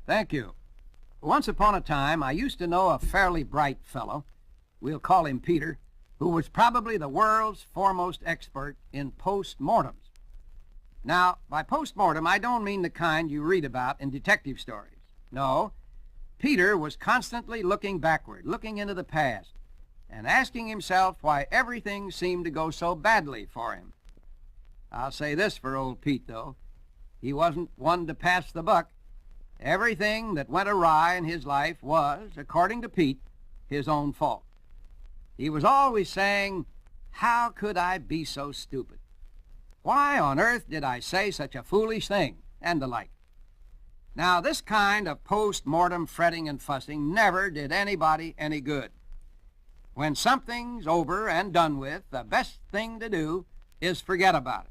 Thank you. Once upon a time, I used to know a fairly bright fellow, we'll call him Peter, who was probably the world's foremost expert in post-mortems. Now, by post-mortem, I don't mean the kind you read about in detective stories. No, Peter was constantly looking backward, looking into the past, and asking himself why everything seemed to go so badly for him. I'll say this for old Pete, though. He wasn't one to pass the buck. Everything that went awry in his life was, according to Pete, his own fault. He was always saying, "How could I be so stupid? Why on earth did I say such a foolish thing?" and the like. Now, this kind of post-mortem fretting and fussing never did anybody any good. When something's over and done with, the best thing to do is forget about it.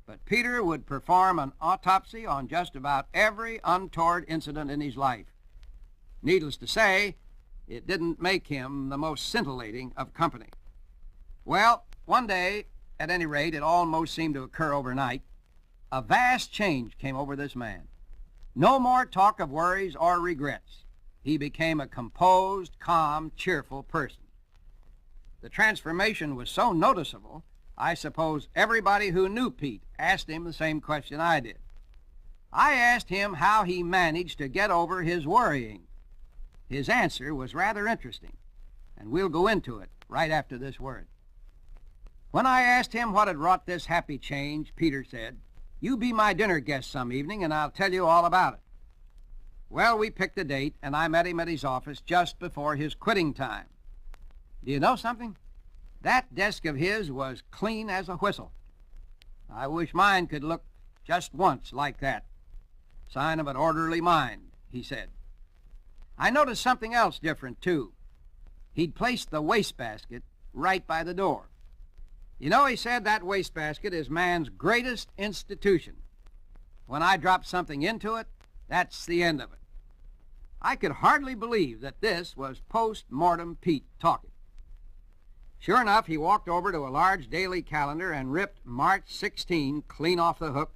But Peter would perform an autopsy on just about every untoward incident in his life. Needless to say, it didn't make him the most scintillating of company. Well, one day, at any rate, it almost seemed to occur overnight, a vast change came over this man. No more talk of worries or regrets. He became a composed, calm, cheerful person. The transformation was so noticeable, I suppose everybody who knew Pete asked him the same question I did. I asked him how he managed to get over his worrying. His answer was rather interesting, and we'll go into it right after this word. When I asked him what had wrought this happy change, Peter said, "You be my dinner guest some evening, and I'll tell you all about it." Well, we picked a date, and I met him at his office just before his quitting time. Do you know something? That desk of his was clean as a whistle. I wish mine could look just once like that. Sign of an orderly mind, he said. I noticed something else different, too. He'd placed the wastebasket right by the door. You know, he said, that wastebasket is man's greatest institution. When I drop something into it, that's the end of it. I could hardly believe that this was post-mortem Pete talking. Sure enough, he walked over to a large daily calendar and ripped March 16 clean off the hook,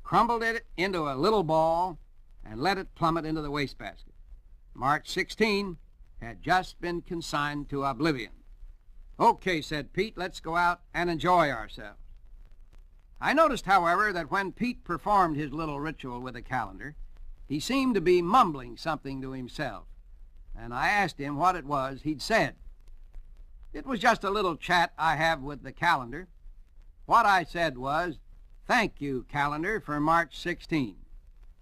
crumbled it into a little ball, and let it plummet into the wastebasket. March 16 had just been consigned to oblivion. "Okay," said Pete, "let's go out and enjoy ourselves." I noticed, however, that when Pete performed his little ritual with the calendar, he seemed to be mumbling something to himself, and I asked him what it was he'd said. It was just a little chat I have with the calendar. What I said was, "Thank you, calendar, for March 16.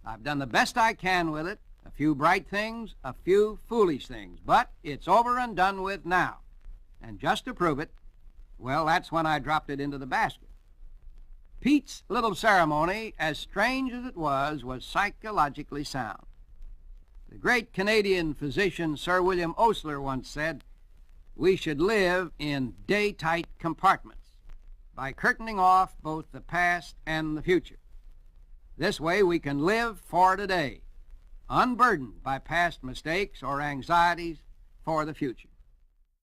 I've done the best I can with it, a few bright things, a few foolish things, but it's over and done with now. And just to prove it, well, that's when I dropped it into the basket." Pete's little ceremony, as strange as it was psychologically sound. The great Canadian physician Sir William Osler once said, "We should live in day-tight compartments by curtaining off both the past and the future. This way we can live for today, unburdened by past mistakes or anxieties for the future."